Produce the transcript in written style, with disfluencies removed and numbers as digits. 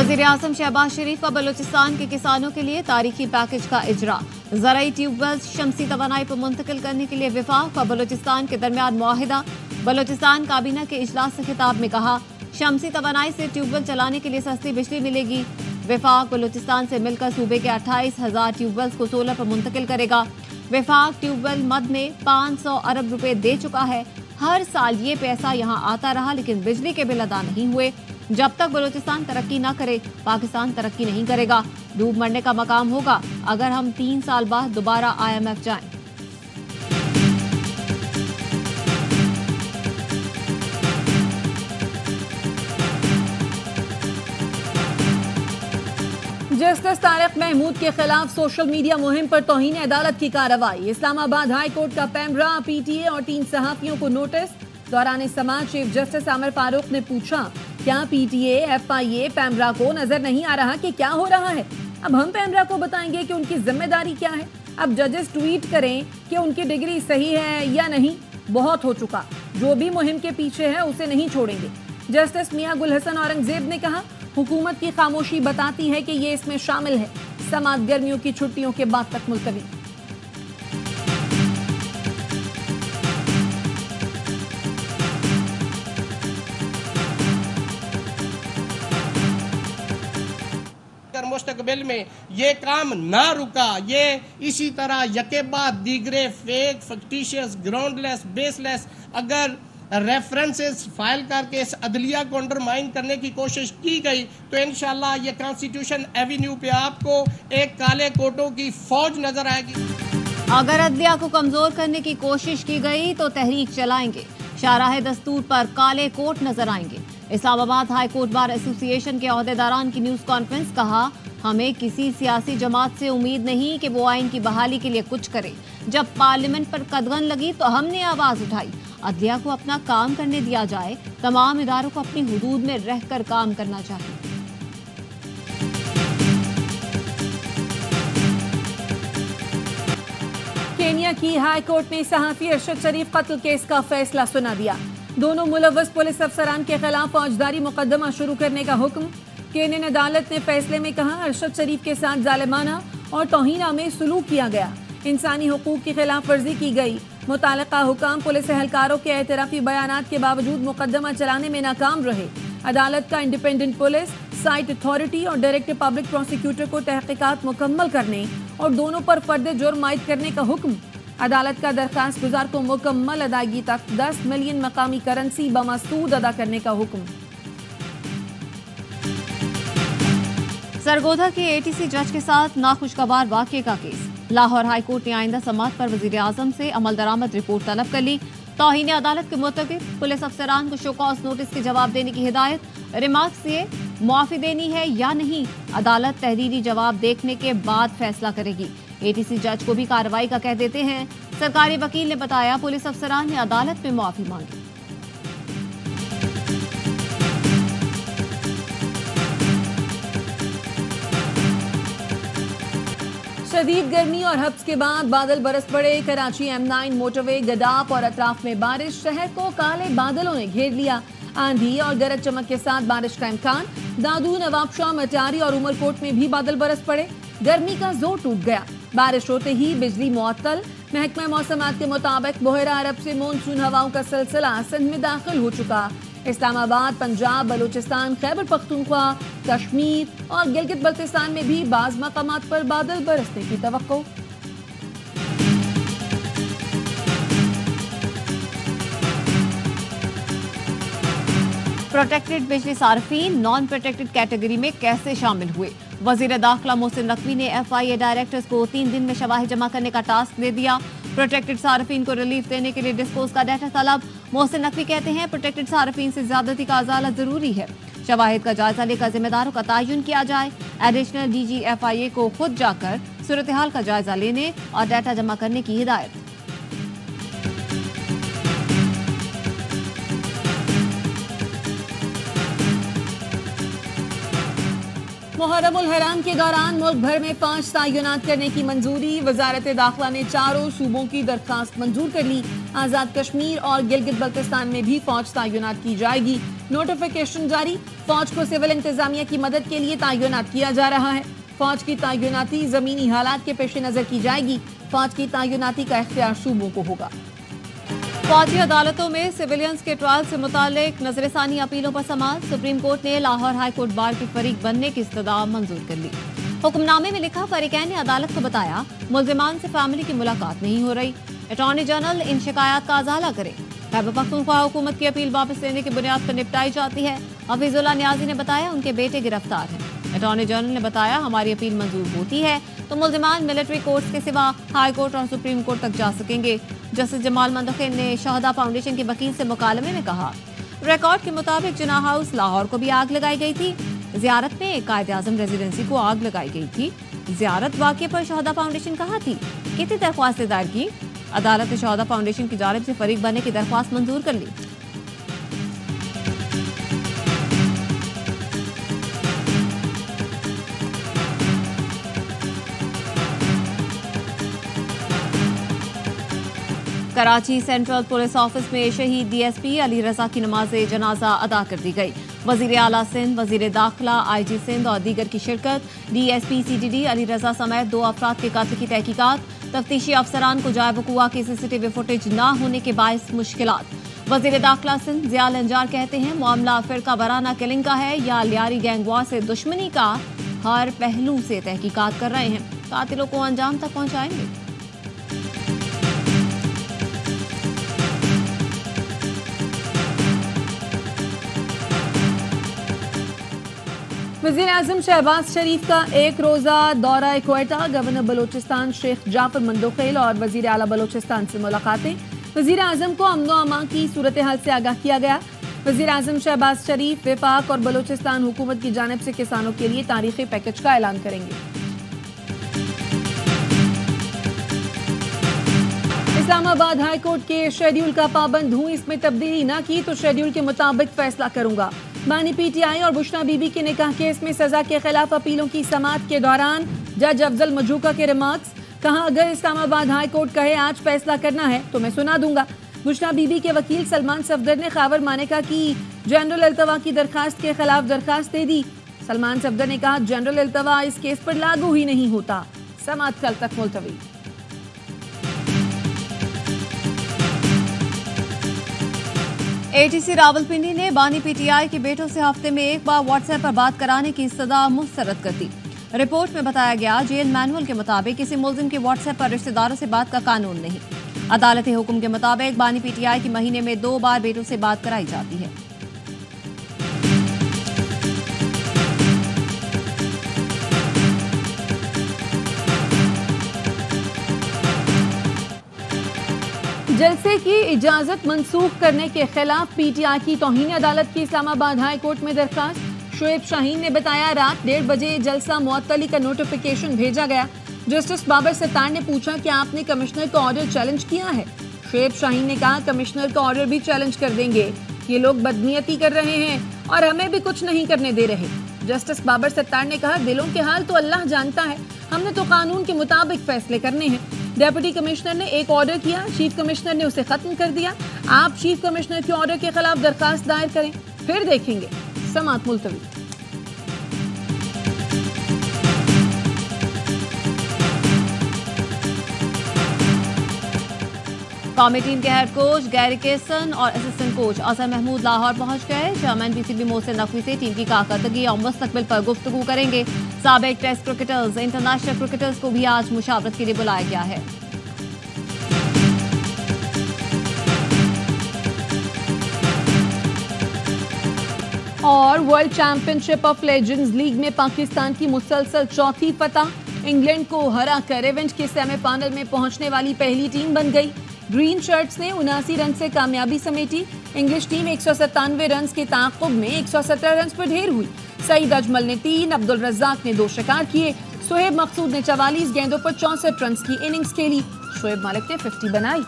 वज़ीर-ए-आज़म शहबाज शरीफ का बलूचिस्तान के किसानों के लिए तारीखी पैकेज का इजरा। ज़राई ट्यूबवेल शमसी तवानाई पर मुंतकिल करने के लिए वफाक और बलूचिस्तान के दरमियान मुआहिदा। बलूचिस्तान काबीना के इजलास से खिताब में कहा, शमसी तवानाई से ट्यूबवेल चलाने के लिए सस्ती बिजली मिलेगी। वफाक बलूचिस्तान से मिलकर सूबे के 28,000 ट्यूबवेल्स को सोलर पर मुंतकिल करेगा। वफाक ट्यूबवेल मद में 500 अरब रुपए दे चुका है। हर साल ये पैसा यहाँ आता रहा, लेकिन बिजली के बिल अदा नहीं हुए। जब तक बलूचिस्तान तरक्की न करे, पाकिस्तान तरक्की नहीं करेगा। डूब मरने का मकाम होगा अगर हम 3 साल बाद दोबारा IMF जाएं। जस्टिस तारिक महमूद के खिलाफ सोशल मीडिया मुहिम पर तौहीन अदालत की कार्रवाई। इस्लामाबाद हाई कोर्ट का पैमरा, PTA और 3 सहाफियों को नोटिस। दौरान समाज चीफ जस्टिस आमिर फारूक ने पूछा, क्या PTA, FIA, पैमरा को नजर नहीं आ रहा कि क्या हो रहा है? अब हम पैमरा को बताएंगे कि उनकी जिम्मेदारी क्या है। अब जजेस ट्वीट करें कि उनकी डिग्री सही है या नहीं, बहुत हो चुका। जो भी मुहिम के पीछे है उसे नहीं छोड़ेंगे। जस्टिस मियां गुल हसन औरंगजेब ने कहा, हुकूमत की खामोशी बताती है कि ये इसमें शामिल है। समात गर्मियों की छुट्टियों के बाद तक मुलतवी। मुस्तकबिल में ये काम ना रुका, ये इसी तरह यके बाद दीगरे फेक, फैक्टिशियस, ग्राउंडलेस, बेसलेस अगर रेफरेंसेस फाइल करके इस अदलिया को अंडरमाइन करने की कोशिश की गई तो इंशाल्लाह ये कॉन्स्टिट्यूशन एवेन्यू पे आपको एक काले कोटों की फौज नजर आएगी। अगर अदलिया को कमजोर करने की कोशिश की गई तो तहरीक चलाएंगे। शाहराह दस्तूर पर काले कोट नजर आएंगे। Islamabad high court bar association के अहदेदारान की न्यूज कॉन्फ्रेंस। कहा, हमें किसी सियासी जमात से उम्मीद नहीं कि वो आइन की बहाली के लिए कुछ करे। जब पार्लियामेंट पर कदगन लगी तो हमने आवाज उठाई। अदलिया को अपना काम करने दिया जाए। तमाम इदारों को अपनी हुदूद में रहकर काम करना चाहिए। केन्या की हाई कोर्ट ने सहाफी अरशद शरीफ कत्ल केस का फैसला सुना दिया। दोनों मुलव्वस पुलिस अफसरान के खिलाफ फौजदारी मुकदमा शुरू करने का हुक्म। केन्यन अदालत ने फैसले में कहा, अरशद शरीफ के साथ जालिमाना और तौहीन में सलूक किया गया। इंसानी हुकूक की खिलाफ वर्जी की गई। मुतालिका हुकाम पुलिस एहलकारों के एतराफी बयानात के बावजूद मुकदमा चलाने में नाकाम रहे। अदालत का इंडिपेंडेंट पुलिस, साइट अथॉरिटी और डायरेक्टर पब्लिक प्रोसिक्यूटर को तहकीकात मुकम्मल करने और दोनों पर फर्द जुर्म आयद करने का हुक्म। अदालत का दरखास्त गुजार को मुकम्मल अदायगी तक 10 मिलियन मकामी करेंसी बमसूद अदा करने का हुक्म। सरगोधा के ATC जज के साथ नाखुशगवार वाकये का केस। लाहौर हाई कोर्ट ने आइंदा समात पर वज़ीर-ए-आज़म से अमल दरामद रिपोर्ट तलब कर ली। तौहीन अदालत के मुताबिक पुलिस अफसरान को शोकॉज नोटिस के जवाब देने की हिदायत। रिमार्क से मुआफ़ी देनी है या नहीं, अदालत तहरीरी जवाब देखने के बाद फैसला करेगी। ATC जज को भी कार्रवाई का कह देते हैं। सरकारी वकील ने बताया, पुलिस अफसरान ने अदालत में मुआफ़ी मांगी। शदीद गर्मी और हब्स के बाद बादल बरस पड़े। कराची M9 मोटरवे, गडाप और अतराफ में बारिश। शहर को काले बादलों ने घेर लिया। आंधी और गरज चमक के साथ बारिश का इम्कान। दादू, नवाबशाह, मटारी और उमरकोट में भी बादल बरस पड़े। गर्मी का जोर टूट गया। बारिश होते ही बिजली मुअत्तल। महकमा मौसमात के मुताबिक बहरा अरब से मानसून हवाओं का सिलसिला सिंध में दाखिल हो चुका। इस्लामाबाद, पंजाब, बलूचिस्तान, खैबर पख्तूनख्वा, कश्मीर और गिलगित बल्तिस्तान में भी बाज़ मकामात पर बादल बरसने की तवक्को। प्रोटेक्टेड बिजली सार्फिन नॉन प्रोटेक्टेड कैटेगरी में कैसे शामिल हुए? वजीर दाखिला मोहसिन नकवी ने FIA डायरेक्टर्स को 3 दिन में शवाहिद जमा करने का टास्क दे दिया। प्रोटेक्टेड सार्फिन को रिलीफ देने के लिए डिस्पोज का डाटा तलब। मोहसिन नकवी कहते हैं, प्रोटेक्टेड सार्फिन से ज्यादती का अजाला जरूरी है। शवाहिद का जायजा लेकर जिम्मेदारों का तयन किया जाए। एडिशनल DG FIA को खुद जाकर सूरत हाल का जायजा लेने और डाटा जमा करने की हिदायत। मुहर्रम उल हराम के दौरान मुल्क भर में 5 तयनात करने की मंजूरी। वजारत दाखिला ने चारों सूबों की दरखास्त मंजूर कर ली। आजाद कश्मीर और गिलगित बल्तिस्तान में भी फौज तैनात की जाएगी। नोटिफिकेशन जारी, फौज को सिविल इंतजामिया की मदद के लिए तैनात किया जा रहा है। फौज की तैनाती जमीनी हालात के पेश नजर की जाएगी। फौज की तैनाती का इख्तियार सूबों को होगा। फौजी अदालतों में सिविलियंस के ट्रायल से मुतालिक नजरसानी अपीलों पर समाअत। सुप्रीम कोर्ट ने लाहौर हाई कोर्ट बार के फरीक बनने की इस्तदा मंजूर कर ली। हुक्मनामे में लिखा, फरीकैन ने अदालत को बताया मुल्जिमान से फैमिली की मुलाकात नहीं हो रही। अटॉर्नी जनरल इन शिकायत का अजाला करे। खैबर पख्तूनख्वा हुकूमत की अपील वापस लेने की बुनियाद पर निपटाई जाती है। हफीजुल्लाह नियाजी ने बताया उनके बेटे गिरफ्तार हैं। अटॉर्नी जनरल ने बताया हमारी अपील मंजूर होती है तो मुल्जिमान मिलिट्री कोर्ट्स के सिवा हाई कोर्ट और सुप्रीम कोर्ट तक जा सकेंगे। जस्टिस जमाल मंदखिल ने शहदा फाउंडेशन के वकील से मुकालमे में कहा, रिकॉर्ड के मुताबिक जिना हाउस लाहौर को भी आग लगाई गई थी। जियारत में कायद-ए-आज़म रेजिडेंसी को आग लगाई गई थी। जियारत वाक़े पर शहदा फाउंडेशन कहाँ थी? कितनी दरख्वास्तें दायर की? अदालत ने शहदा फाउंडेशन की जानिब से फरीक बनने की दरख्वास्त मंजूर कर ली। कराची सेंट्रल पुलिस ऑफिस में शहीद डीएसपी अली रजा की नमाज जनाजा अदा कर दी गई। वजीर आला सिंध, वजीर दाखिला, आईजी सिंध और दीगर की शिरकत। डीएसपी सीटीडी अली रजा समेत 2 अफराद के कत्ल की तहकीकात। तफ्तीशी अफसरान को जाए वकुआ की सीसीटीवी फुटेज न होने के बायस मुश्किलात। वजीर दाखिला सिंध ज़ियाल अंजार कहते हैं मामला फिरका वाराना किलिंग का है या लियारी गैंगवार से दुश्मनी का, हर पहलू से तहकीकात कर रहे हैं, कातिलों को अंजाम तक पहुंचाएंगे। वज़ीर आज़म शहबाज शरीफ का एक रोज़ा दौरा क्वेटा। गवर्नर बलोचिस्तान शेख जाफर मंदोखेल और वज़ीर आला बलोचिस्तान से मुलाकातें। वज़ीर आज़म को अमन व अमान की सूरत हाल से आगाह किया गया। वज़ीर आज़म शहबाज शरीफ विफाक और बलोचिस्तान हुकूमत की जानिब से किसानों के लिए तारीखी पैकेज का ऐलान करेंगे। इस्लामाबाद हाई कोर्ट के शेड्यूल का पाबंद हूँ, इसमें तब्दीली न की तो शेड्यूल के मुताबिक फैसला करूंगा। बानी पीटीआई और बुशरा बीबी के निकाह केस में सजा के खिलाफ अपीलों की समाअत के दौरान जज अफजल मजूका के रिमार्क्स। कहा, अगर इस्लामाबाद हाई कोर्ट कहे आज फैसला करना है तो मैं सुना दूंगा। बुशरा बीबी के वकील सलमान सफदर ने खैबर मानेका की जनरल इल्तवा की दरखास्त के खिलाफ दरखास्त दे दी। सलमान सफदर ने कहा, जनरल इल्तवा इस केस पर लागू ही नहीं होता। समाअत कल तक मुलतवी। एटीसी रावलपिंडी ने बानी पीटीआई के बेटों से हफ्ते में एक बार व्हाट्सएप पर बात कराने की इस्तदा मुस्तरद कर दी। रिपोर्ट में बताया गया, जेल मैनुअल के मुताबिक किसी मुल्जिम के व्हाट्सएप पर रिश्तेदारों से बात का कानून नहीं। अदालती हुक्म के मुताबिक बानी पीटीआई की महीने में 2 बार बेटों से बात कराई जाती है। जलसे की इजाजत मंसूख करने के खिलाफ पीटीआई की तौहीन अदालत की इस्लामाबाद हाई कोर्ट में दरखास्त। शोएब शाहीन ने बताया, रात 1:30 बजे जलसा मुअत्तली का नोटिफिकेशन भेजा गया। जस्टिस बाबर सत्तार ने पूछा कि आपने कमिश्नर का ऑर्डर चैलेंज किया है। शोएब शाहीन ने कहा, कमिश्नर का ऑर्डर भी चैलेंज कर देंगे। ये लोग बदनीयती कर रहे हैं और हमें भी कुछ नहीं करने दे रहे। जस्टिस बाबर सत्तार ने कहा, दिलों के हाल तो अल्लाह जानता है, हमने तो कानून के मुताबिक फैसले करने हैं। डेप्यूटी कमिश्नर ने एक ऑर्डर किया, चीफ कमिश्नर ने उसे खत्म कर दिया। आप चीफ कमिश्नर के ऑर्डर के खिलाफ दरखास्त दायर करें, फिर देखेंगे। समाअत मुलतवी। कौमी टीम के हेड कोच गैरी केसन और असिस्टेंट कोच अजहर महमूद लाहौर पहुंच गए। चेयरमैन पीसीबी मोहसिन नकवी से टीम की कारकर्दगी और मुस्तकबिल पर गुफ्तगू करेंगे। साबिक टेस्ट क्रिकेटर्स, इंटरनेशनल क्रिकेटर्स को भी आज मुशावरत के लिए बुलाया गया है। और world championship of legends league में पाकिस्तान की मुसलसल चौथी फतह। इंग्लैंड को हरा कर इवेंट के सेमीफाइनल में पहुंचने वाली पहली टीम बन गई। ग्रीन शर्ट्स ने 79 रन से कामयाबी समेटी। इंग्लिश टीम 197 रन के ताक़ुब में 117 रन पर ढेर हुई। सईद अजमल ने 3, अब्दुल रज़्ज़ाक ने 2 शिकार किए। सुहेब मकसूद ने 44 गेंदों पर 64 रन की इनिंग्स खेली। शोएब मालिक ने 50 बनाई।